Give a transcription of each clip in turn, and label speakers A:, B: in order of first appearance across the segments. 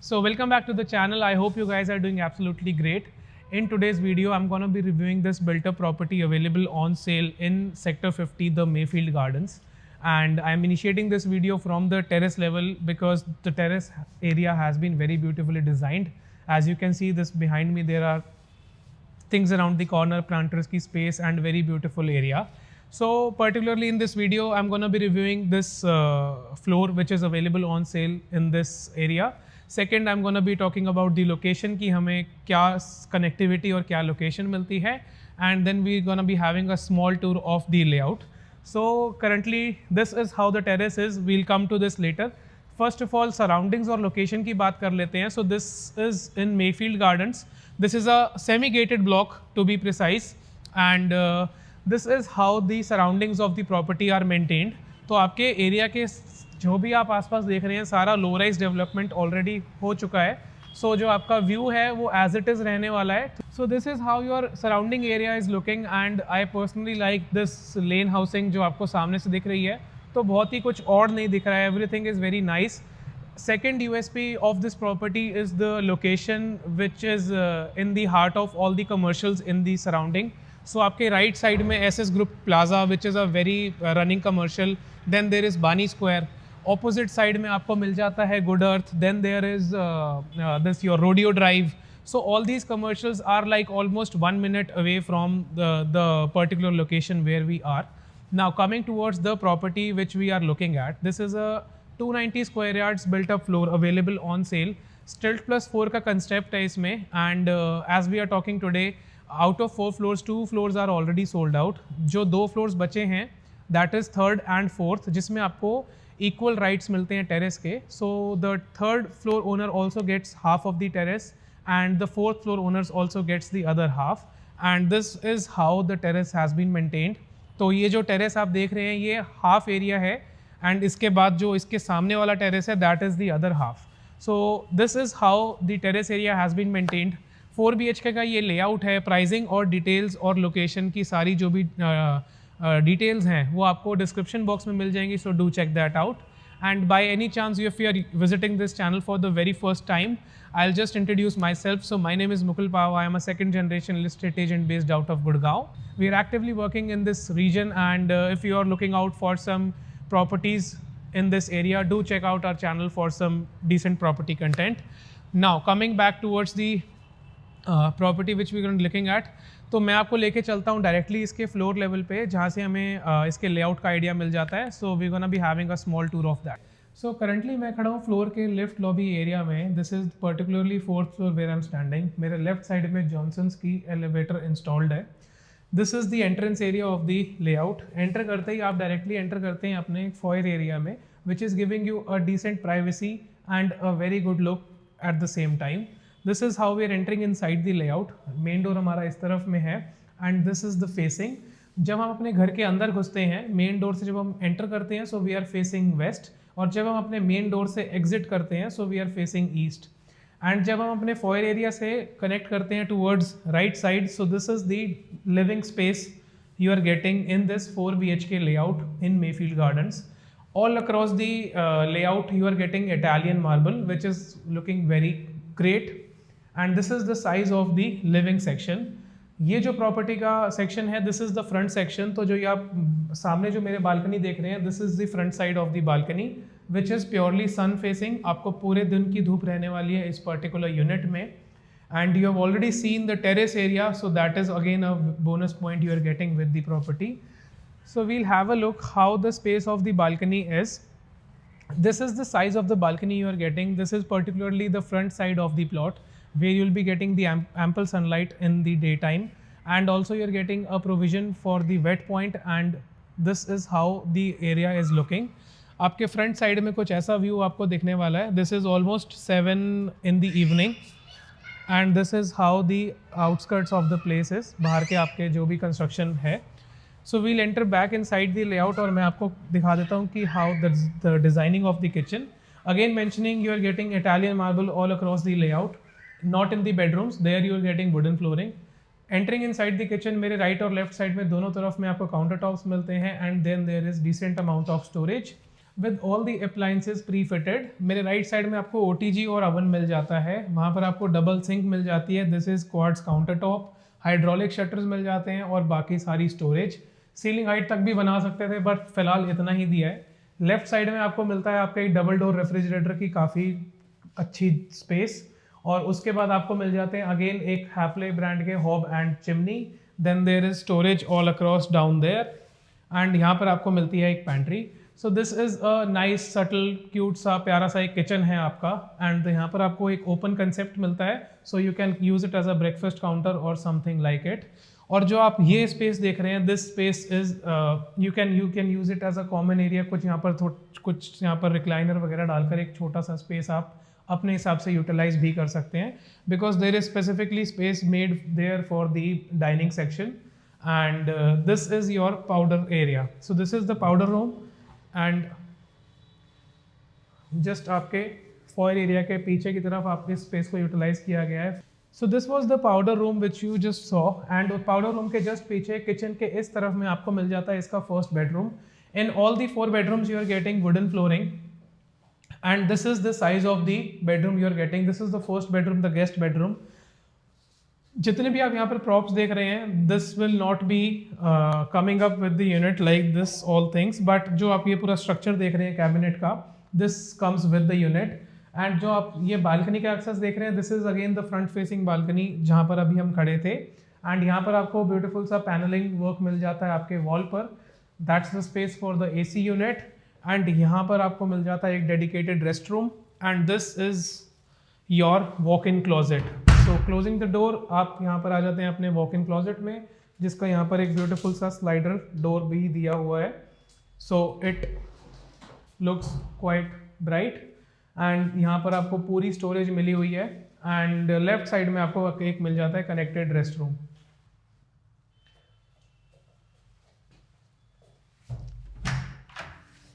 A: So welcome back to the channel. I hope you guys are doing absolutely great. In today's video, I'm going to be reviewing this built-up property available on sale in Sector 50, the Mayfield Gardens. And I'm initiating this video from the terrace level because the terrace area has been very beautifully designed. As you can see this behind me, there are things around the corner, planters ki space and very beautiful area. So particularly in this video, I'm going to be reviewing this floor which is available on sale in this area. Second, I'm going to be talking about the location ki हमें क्या connectivity और क्या location मिलती है, and then we're going to be having a small tour of the layout. So currently this is how the terrace is. We'll come to this later. First of all, surroundings और location की बात कर लेते हैं. So this is in Mayfield Gardens. This is a semi-gated block to be precise, and this is how the surroundings of the property are maintained. तो आपके area के जो भी आप आसपास देख रहे हैं सारा लो राइज डेवलपमेंट ऑलरेडी हो चुका है. सो जो आपका व्यू है वो एज इट इज़ रहने वाला है. सो this is how your surrounding area is looking, and I personally like this lane housing जो आपको सामने से दिख रही है. तो बहुत ही कुछ और नहीं दिख रहा है, everything is very nice. Second USP of this property is the location, which is in the heart of all the commercials in the surrounding. So आपके right side में SS Group Plaza, which is a very running commercial. Then there is Bani Square. Opposite side में आपको मिल जाता है Good Earth. Then there is this your Rodeo Drive. So all these commercials are like almost 1 minute away from the particular location where we are. Now coming towards the property which we are looking at, this is a 290 square yards built up floor available on sale. Stilt plus 4 का concept है इसमें, and as we are talking today, out of 4 floors, 2 floors are already sold out. जो 2 floors बचे हैं that is 3rd and 4th, जिसमें आपको equal rights मिलते हैं terrace के. So the 3rd floor owner also gets half of the terrace, and the 4th floor owners also gets the other half. And this is how the terrace has been maintained. तो ये जो terrace आप देख रहे हैं ये half area है, and इसके बाद जो इसके सामने वाला टेरेस है that is the other half. So this is how the terrace area has been maintained. 4 BHK का ये लेआउट है. प्राइसिंग और डिटेल्स और लोकेशन की सारी जो भी डिटेल्स हैं वो आपको डिस्क्रिप्शन बॉक्स में मिल जाएंगी. So do check that out. And by any chance if you are visiting this channel for the very first time, I'll just introduce myself. So my name is Mukul Pao. I am a second generation real estate agent based out of Gurgaon. We are actively working in this region, and if you are looking out for some properties in this area, do check out our channel for some decent property content. Now coming back towards the property which we are looking at, तो मैं आपको लेके चलता हूँ directly इसके floor level पे जहाँ से हमें इसके लेआउट का आइडिया मिल जाता है. So we gonna be having a small tour of that. So currently मैं खड़ा हूँ फ्लोर के लिफ्ट लॉबी एरिया में. This is particularly 4th floor where I am standing. मेरे लेफ्ट साइड में जॉनसन्स की एलिवेटर इंस्टॉल्ड है. This is the entrance area of the layout. Enter करते ही आप डायरेक्टली एंटर करते हैं अपने फॉयर एरिया में, which is giving you a decent privacy and a very good look at the same time. This is how we are entering inside the layout. Main door हमारा इस तरफ में है, and this is the facing. जब हम अपने घर के अंदर घुसते हैं मेन डोर से, जब हम एंटर करते हैं so we are facing west, और जब हम अपने मेन डोर से एग्जिट करते हैं so we are facing east. And जब हम अपने फॉयर एरिया से कनेक्ट करते हैं towards right side, so this is the living space you are getting in this 4 BHK layout in Mayfield Gardens. All across the layout you are getting Italian marble, which is looking very great, and this is the size of the living section. ये जो property का section है this is the front section. तो जो ये आप सामने जो मेरे बालकनी देख रहे हैं this is the front side of the balcony, which is purely sun facing. आपको पूरे दिन की धूप रहने वाली है इस पर्टिकुलर यूनिट में. And you have already seen the terrace area, so that is again a bonus point you are getting with the property. So we'll have a look how the space of the balcony is. This is the size of the balcony you are getting. This is particularly the front side of the plot where you will be getting the ample sunlight in the daytime, and also you are getting a provision for the wet point, and this is how the area is looking. आपके front side में कुछ ऐसा view आपको दिखने वाला है. This is almost 7 in the evening, and this is how the outskirts of the place is. बाहर के आपके जो भी कंस्ट्रक्शन है. So we'll enter back inside the layout, और मैं आपको दिखा देता हूँ कि how the designing of the kitchen. Again mentioning you are getting Italian marble all across the layout, not in the bedrooms, there you are getting wooden flooring. Entering inside the kitchen, मेरे right और left side में दोनों तरफ में आपको counter tops मिलते हैं, and then there is decent amount of storage. With all the appliances pre fitted. मेरे राइट साइड में आपको OTG और ओवन मिल जाता है, वहाँ पर आपको डबल सिंक मिल जाती है, this is quartz counter top, hydraulic shutters मिल जाते हैं और बाकी सारी स्टोरेज। सीलिंग हाइट तक भी बना सकते थे बट फिलहाल इतना ही दिया है। लेफ्ट साइड में आपको मिलता है आपका एक डबल डोर रेफ्रिजरेटर की काफ़ी अच्छी स्पेस, और उसके बाद आपको मिल जाते हैं अगेन एक हैफले ब्रांड के hob and chimney, then there is storage all across down there, and यहाँ पर आपको मिलती है एक pantry. So this is a nice subtle cute सा प्यारा सा एक किचन है आपका, एंड यहाँ पर आपको एक ओपन कंसेप्ट मिलता है, so you can use it as a breakfast counter और समथिंग लाइक इट। और जो आप ये स्पेस देख रहे हैं, this space is you can use it as a common area. कुछ यहाँ पर कुछ यहाँ पर रिक्लाइनर वगैरह डालकर एक छोटा सा स्पेस आप अपने हिसाब से यूटिलाइज भी कर सकते हैं, because there is specifically space made there for the dining section, and this is your powder area. So this is the powder room, and just आपके foyer area के पीछे की तरफ आपके स्पेस को यूटिलाइज किया गया है। So this was the powder room which you just saw, and powder room के जस्ट पीछे किचन के इस तरफ में आपको मिल जाता है इसका first bedroom. In all the 4 bedrooms you are getting wooden flooring, and this is the size of the bedroom you are getting. This is the first bedroom, the guest bedroom. जितने भी आप यहाँ पर प्रॉप्स देख रहे हैं, this will not be coming up with the unit like this all things, but जो आप ये पूरा स्ट्रक्चर देख रहे हैं कैबिनेट का, this comes with the unit. And जो आप ये बालकनी का एक्सेस देख रहे हैं, this is again the front facing balcony जहाँ पर अभी हम खड़े थे, एंड यहाँ पर आपको ब्यूटीफुल सा पैनलिंग वर्क मिल जाता है आपके वॉल पर, that's the space for the AC unit. And यहाँ पर आपको मिल जाता है एक dedicated rest room, and this is your walk in closet. So closing the door, आप यहाँ पर आ जाते हैं अपने वॉक इन क्लोजेट में, जिसका यहाँ पर एक ब्यूटीफुल सा स्लाइडर डोर भी दिया हुआ है, so it looks quite bright. And यहाँ पर आपको पूरी स्टोरेज मिली हुई है, एंड लेफ्ट साइड में आपको एक मिल जाता है connected rest room.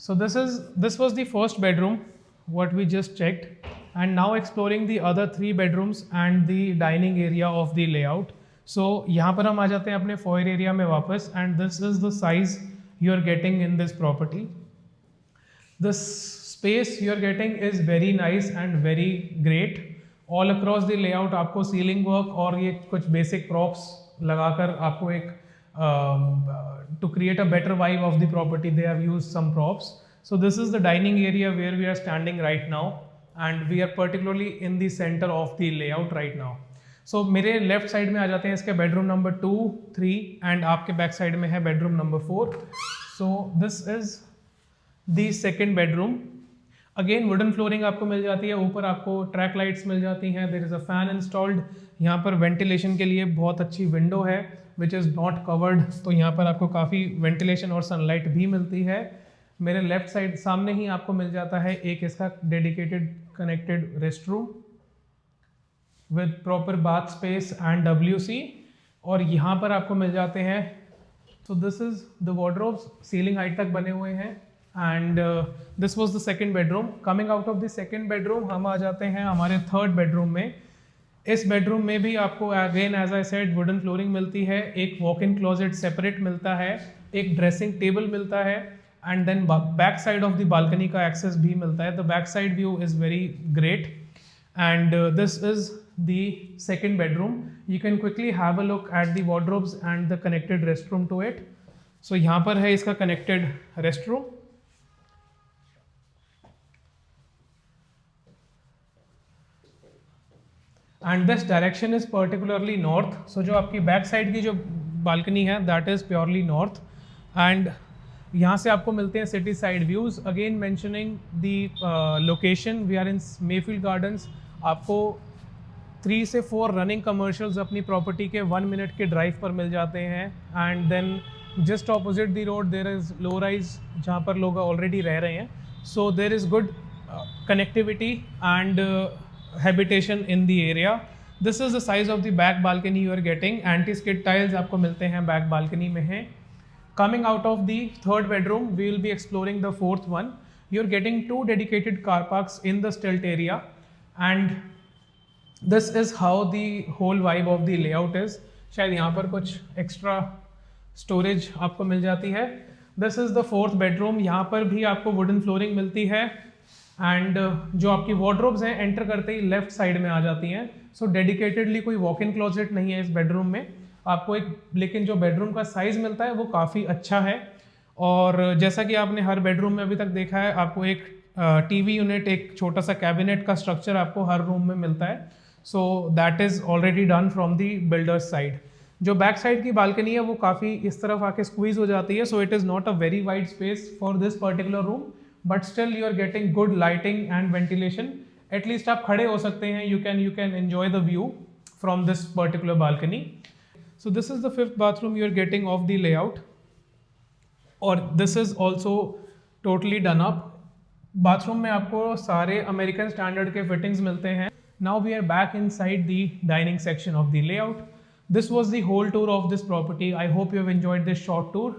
A: So this was the first bedroom what we just checked, and now exploring the other 3 bedrooms and the dining area of the layout. So यहाँ पर हम आ जाते हैं अपने foyer area में वापस, and this is the size you are getting in this property. This space you are getting is very nice and very great. All across the layout आपको ceiling work और ये कुछ basic props लगाकर आपको एक to create a better vibe of the property, they have used some props. So this is the dining area where we are standing right now, and we are particularly in the center of the layout right now. So मेरे left side में आ जाते हैं इसके bedroom number 2, 3, and आपके back side में है bedroom number 4. So this is the second bedroom. Again wooden flooring आपको मिल जाती है, ऊपर आपको ट्रैक लाइट्स मिल जाती हैं, there is a fan installed. यहाँ पर वेंटिलेशन के लिए बहुत अच्छी विंडो है विच इज़ नॉट कवर्ड, तो यहाँ पर आपको काफ़ी वेंटिलेशन और सनलाइट भी मिलती है. मेरे लेफ्ट साइड सामने ही आपको मिल जाता है एक इसका dedicated connected rest room with proper bath space and WC, और यहाँ पर आपको मिल जाते हैं. सो this is the wardrobes, ceiling height तक बने हुए हैं. And this was the second bedroom. Coming out of the second bedroom हम आ जाते हैं हमारे थर्ड बेडरूम में. इस बेडरूम में भी आपको again as I said wooden flooring मिलती है, एक वॉक इन क्लोजेट सेपरेट मिलता है, एक ड्रेसिंग टेबल मिलता है, and then back side of the balcony का एक्सेस भी मिलता है. The back side view is very great, and this is the second bedroom. You can quickly have a look at the wardrobes and the connected restroom to it. So यहाँ पर है इसका connected restroom. And this direction is particularly north. So जो आपकी back side की जो balcony है that is purely north. And यहाँ से आपको मिलते हैं city side views. Again mentioning the location, we are in Mayfield Gardens. आपको 3 से 4 रनिंग कमर्शियल्स अपनी प्रॉपर्टी के 1 मिनट के ड्राइव पर मिल जाते हैं. And then just opposite the road there is low rise जहाँ पर लोग ऑलरेडी रह रहे हैं. So there is good connectivity and habitation in the area. This is the size of the back balcony you are getting. Anti skid tiles आपको मिलते हैं back balcony में हैं. Coming out of the third bedroom we will be exploring the fourth one. You are getting 2 dedicated car parks in the stilt area, and this is how the whole vibe of the layout is. शायद यहाँ पर कुछ extra storage आपको मिल जाती है, this is the fourth bedroom. यहाँ पर भी आपको वुडन फ्लोरिंग मिलती है एंड जो आपकी वार्डरोब्स हैं एंटर करते ही लेफ्ट साइड में आ जाती हैं। सो डेडिकेटेडली कोई वॉक इन क्लोजेट नहीं है इस बेडरूम में आपको एक, लेकिन जो बेडरूम का साइज़ मिलता है वो काफ़ी अच्छा है। और जैसा कि आपने हर बेडरूम में अभी तक देखा है, आपको एक टीवी यूनिट, एक छोटा सा कैबिनेट का स्ट्रक्चर आपको हर रूम में मिलता है। सो that is already done from the builders side. जो बैक साइड की बालकनी है वो काफ़ी इस तरफ आके स्क्वीज हो जाती है, so it is not a very wide space for this particular room, but still you are getting good lighting and ventilation. At least आप खड़े हो सकते हैं, you can enjoy the view from this particular balcony. So this is the fifth bathroom you are getting of the layout, और this is also totally done up. Bathroom में आपको सारे American standard के फिटिंग्स मिलते हैं। Now we are back inside the dining section of the layout. This was the whole tour of this property. I hope you have enjoyed this short tour.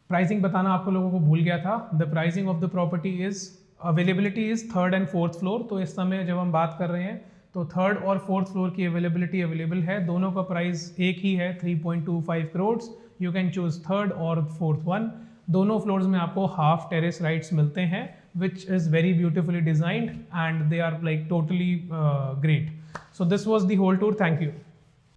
A: Pricing बताना आपको लोगों को भूल गया था। The pricing of the property is, availability is third and fourth floor. तो इस समय जब हम बात कर रहे हैं तो थर्ड और फोर्थ फ्लोर की अवेलेबिलिटी अवेलेबल है। दोनों का प्राइस एक ही है, 3.25 crore. You can choose third और फोर्थ वन। दोनों फ्लोर्स में आपको हाफ टेरेस राइट्स मिलते हैं, which is very beautifully designed and they are like totally great. So this was the whole tour. Thank you.